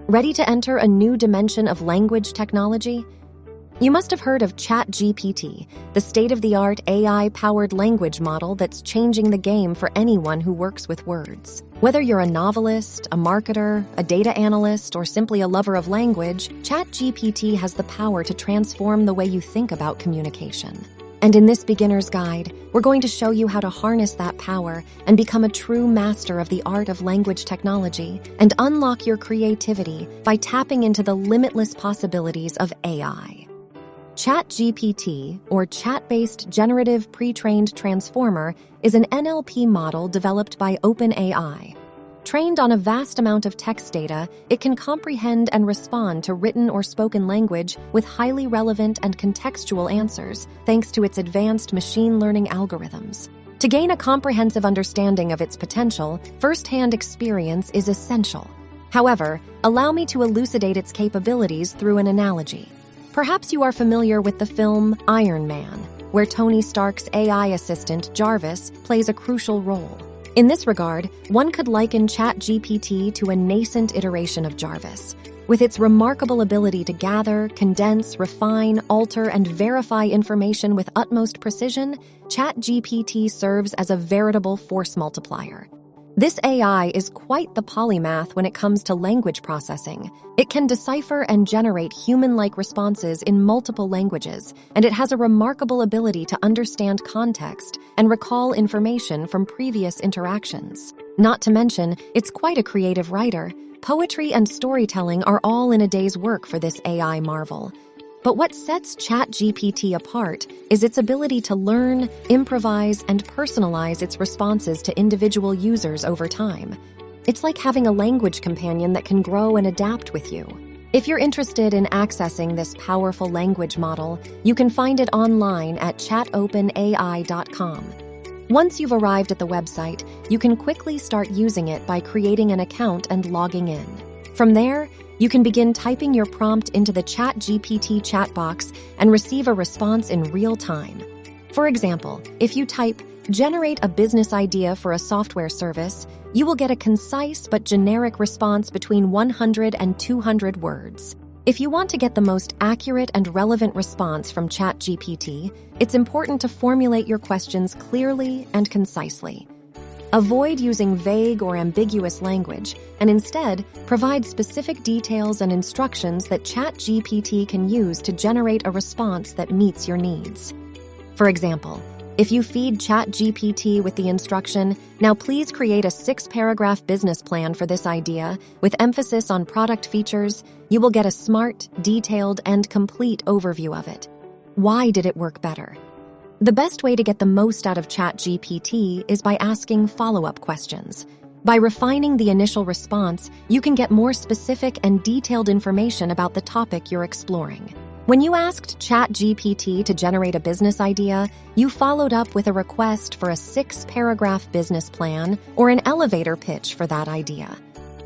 Ready to enter a new dimension of language technology? You must have heard of Chat GPT, the state-of-the-art AI-powered language model that's changing the game for anyone who works with words. Whether you're a novelist, a marketer, a data analyst, or simply a lover of language, Chat GPT has the power to transform the way you think about communication. And in this beginner's guide, we're going to show you how to harness that power and become a true master of the art of language technology and unlock your creativity by tapping into the limitless possibilities of AI. Chat GPT, or Chat-Based Generative Pre-trained Transformer, is an NLP model developed by OpenAI. Trained on a vast amount of text data, it can comprehend and respond to written or spoken language with highly relevant and contextual answers, thanks to its advanced machine learning algorithms. To gain a comprehensive understanding of its potential, first-hand experience is essential. However, allow me to elucidate its capabilities through an analogy. Perhaps you are familiar with the film Iron Man, where Tony Stark's AI assistant, Jarvis, plays a crucial role. In this regard, one could liken Chat GPT to a nascent iteration of Jarvis. With its remarkable ability to gather, condense, refine, alter, and verify information with utmost precision, Chat GPT serves as a veritable force multiplier. This AI is quite the polymath when it comes to language processing. It can decipher and generate human-like responses in multiple languages, and it has a remarkable ability to understand context and recall information from previous interactions. Not to mention, it's quite a creative writer. Poetry and storytelling are all in a day's work for this AI marvel. But what sets Chat GPT apart is its ability to learn, improvise, and personalize its responses to individual users over time. It's like having a language companion that can grow and adapt with you. If you're interested in accessing this powerful language model, you can find it online at chatopenai.com. Once you've arrived at the website, you can quickly start using it by creating an account and logging in. From there, you can begin typing your prompt into the Chat GPT chat box and receive a response in real time. For example, if you type, "Generate a business idea for a software service," you will get a concise but generic response between 100 and 200 words. If you want to get the most accurate and relevant response from Chat GPT, it's important to formulate your questions clearly and concisely. Avoid using vague or ambiguous language, and instead, provide specific details and instructions that Chat GPT can use to generate a response that meets your needs. For example, if you feed Chat GPT with the instruction, "Now please create a 6-paragraph business plan for this idea, with emphasis on product features," you will get a smart, detailed, and complete overview of it. Why did it work better? The best way to get the most out of Chat GPT is by asking follow-up questions. By refining the initial response, you can get more specific and detailed information about the topic you're exploring. When you asked Chat GPT to generate a business idea, you followed up with a request for a 6-paragraph business plan or an elevator pitch for that idea.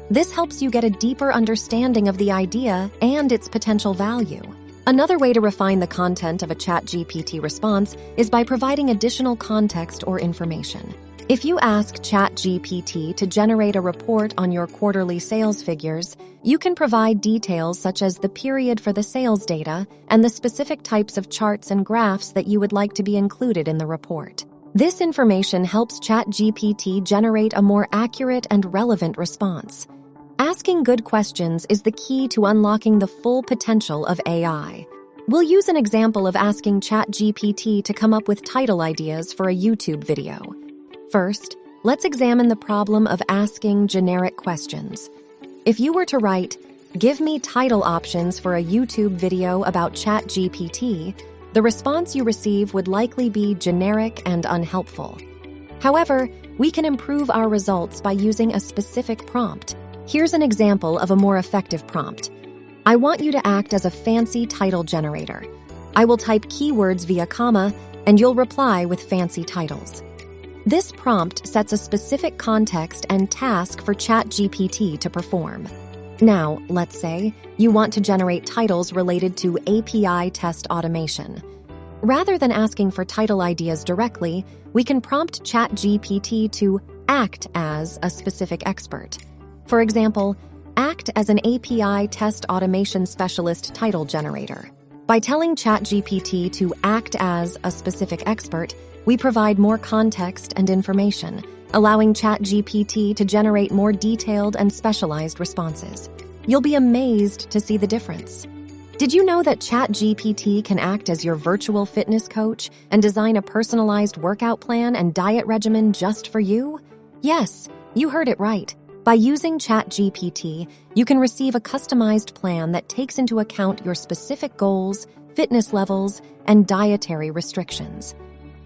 This helps you get a deeper understanding of the idea and its potential value. Another way to refine the content of a Chat GPT response is by providing additional context or information. If you ask Chat GPT to generate a report on your quarterly sales figures, you can provide details such as the period for the sales data and the specific types of charts and graphs that you would like to be included in the report. This information helps Chat GPT generate a more accurate and relevant response. Asking good questions is the key to unlocking the full potential of AI. We'll use an example of asking Chat GPT to come up with title ideas for a YouTube video. First, let's examine the problem of asking generic questions. If you were to write, "Give me title options for a YouTube video about Chat GPT," the response you receive would likely be generic and unhelpful. However, we can improve our results by using a specific prompt. Here's an example of a more effective prompt. I want you to act as a fancy title generator. I will type keywords via comma, and you'll reply with fancy titles. This prompt sets a specific context and task for Chat GPT to perform. Now, let's say you want to generate titles related to API test automation. Rather than asking for title ideas directly, we can prompt Chat GPT to act as a specific expert. For example, Act as an API test automation specialist title generator. By telling Chat GPT to act as a specific expert, we provide more context and information, allowing Chat GPT to generate more detailed and specialized responses. You'll be amazed to see the difference. Did you know that Chat GPT can act as your virtual fitness coach and design a personalized workout plan and diet regimen just for you? Yes, you heard it right. By using Chat GPT, you can receive a customized plan that takes into account your specific goals, fitness levels, and dietary restrictions.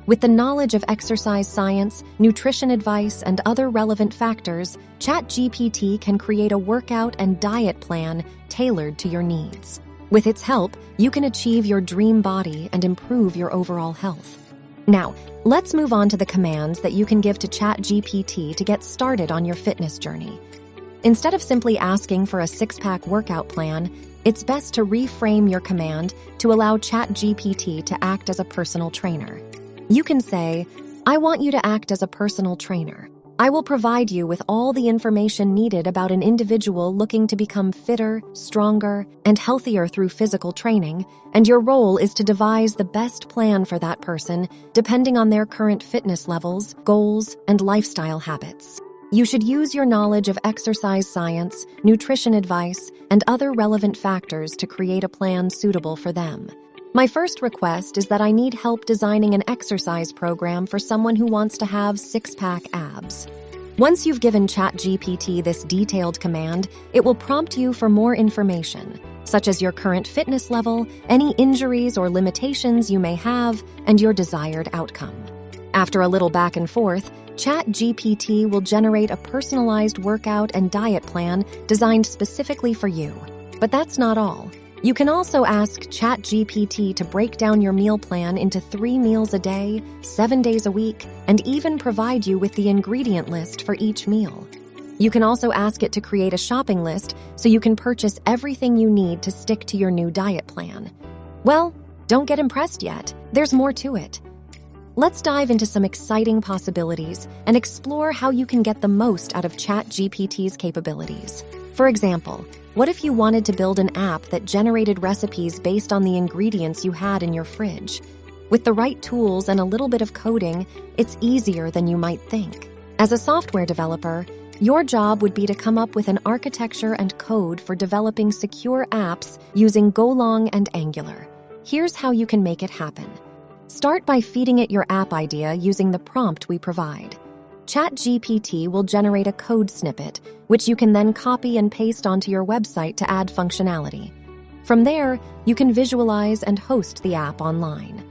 With the knowledge of exercise science, nutrition advice, and other relevant factors, Chat GPT can create a workout and diet plan tailored to your needs. With its help, you can achieve your dream body and improve your overall health. Now, let's move on to the commands that you can give to Chat GPT to get started on your fitness journey. Instead of simply asking for a six-pack workout plan, it's best to reframe your command to allow Chat GPT to act as a personal trainer. You can say, "I want you to act as a personal trainer. I will provide you with all the information needed about an individual looking to become fitter, stronger, and healthier through physical training, and your role is to devise the best plan for that person depending on their current fitness levels, goals, and lifestyle habits." You should use your knowledge of exercise science, nutrition advice, and other relevant factors to create a plan suitable for them. My first request is that I need help designing an exercise program for someone who wants to have six-pack abs. Once you've given ChatGPT this detailed command, it will prompt you for more information, such as your current fitness level, any injuries or limitations you may have, and your desired outcome. After a little back and forth, ChatGPT will generate a personalized workout and diet plan designed specifically for you. But that's not all. You can also ask ChatGPT to break down your meal plan into 3 meals a day, 7 days a week, and even provide you with the ingredient list for each meal. You can also ask it to create a shopping list so you can purchase everything you need to stick to your new diet plan. Well, don't get impressed yet. There's more to it. Let's dive into some exciting possibilities and explore how you can get the most out of ChatGPT's capabilities. For example, what if you wanted to build an app that generated recipes based on the ingredients you had in your fridge? With the right tools and a little bit of coding, it's easier than you might think. As a software developer, your job would be to come up with an architecture and code for developing secure apps using Golang and Angular. Here's how you can make it happen. Start by feeding it your app idea using the prompt we provide. ChatGPT will generate a code snippet, which you can then copy and paste onto your website to add functionality. From there, you can visualize and host the app online.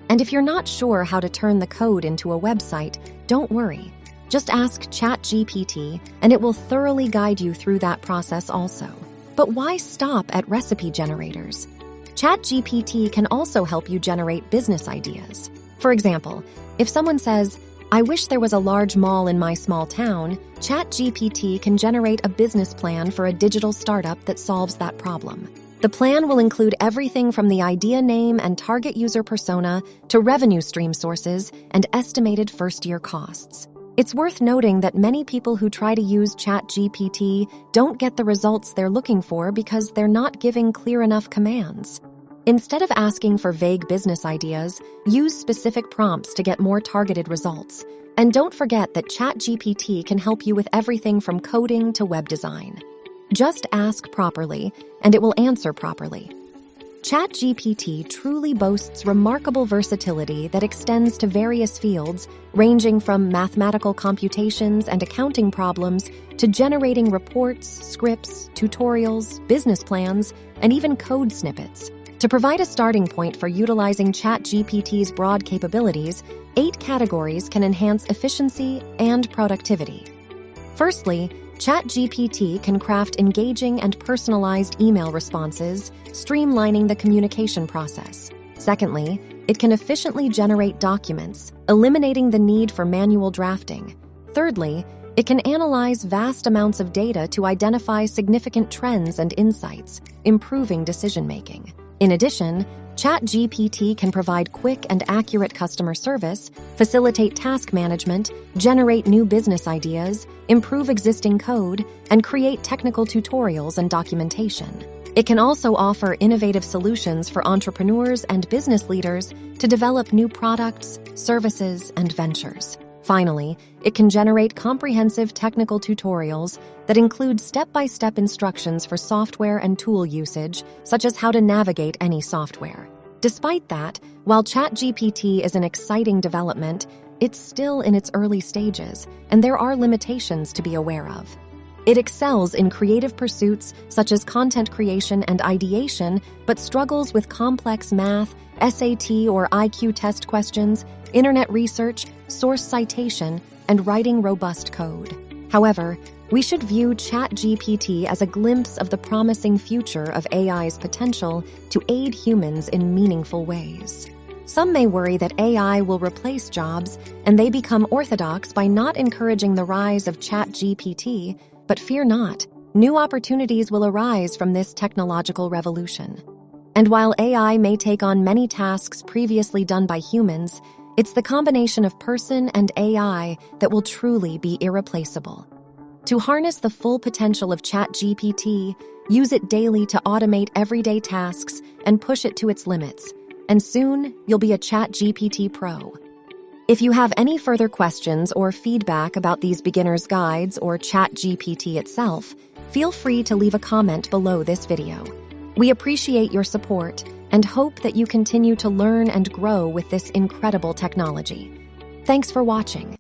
And if you're not sure how to turn the code into a website, don't worry. Just ask ChatGPT, and it will thoroughly guide you through that process also. But why stop at recipe generators? ChatGPT can also help you generate business ideas. For example, if someone says, "I wish there was a large mall in my small town," ChatGPT can generate a business plan for a digital startup that solves that problem. The plan will include everything from the idea name and target user persona to revenue stream sources and estimated first-year costs. It's worth noting that many people who try to use ChatGPT don't get the results they're looking for because they're not giving clear enough commands. Instead of asking for vague business ideas, use specific prompts to get more targeted results. And don't forget that ChatGPT can help you with everything from coding to web design. Just ask properly, and it will answer properly. ChatGPT truly boasts remarkable versatility that extends to various fields, ranging from mathematical computations and accounting problems to generating reports, scripts, tutorials, business plans, and even code snippets. To provide a starting point for utilizing ChatGPT's broad capabilities, 8 categories can enhance efficiency and productivity. Firstly, ChatGPT can craft engaging and personalized email responses, streamlining the communication process. Secondly, it can efficiently generate documents, eliminating the need for manual drafting. Thirdly, it can analyze vast amounts of data to identify significant trends and insights, improving decision-making. In addition, Chat GPT can provide quick and accurate customer service, facilitate task management, generate new business ideas, improve existing code, and create technical tutorials and documentation. It can also offer innovative solutions for entrepreneurs and business leaders to develop new products, services, and ventures. Finally, it can generate comprehensive technical tutorials that include step-by-step instructions for software and tool usage, such as how to navigate any software. Despite that, while ChatGPT is an exciting development, it's still in its early stages, and there are limitations to be aware of. It excels in creative pursuits such as content creation and ideation, but struggles with complex math, SAT or IQ test questions, internet research, source citation, and writing robust code. However, we should view ChatGPT as a glimpse of the promising future of AI's potential to aid humans in meaningful ways. Some may worry that AI will replace jobs and they become orthodox by not encouraging the rise of ChatGPT, but fear not, new opportunities will arise from this technological revolution. And while AI may take on many tasks previously done by humans, it's the combination of person and AI that will truly be irreplaceable. To harness the full potential of ChatGPT, use it daily to automate everyday tasks and push it to its limits, and soon you'll be a ChatGPT pro. If you have any further questions or feedback about these beginner's guides or ChatGPT itself, feel free to leave a comment below this video. We appreciate your support and hope that you continue to learn and grow with this incredible technology. Thanks for watching.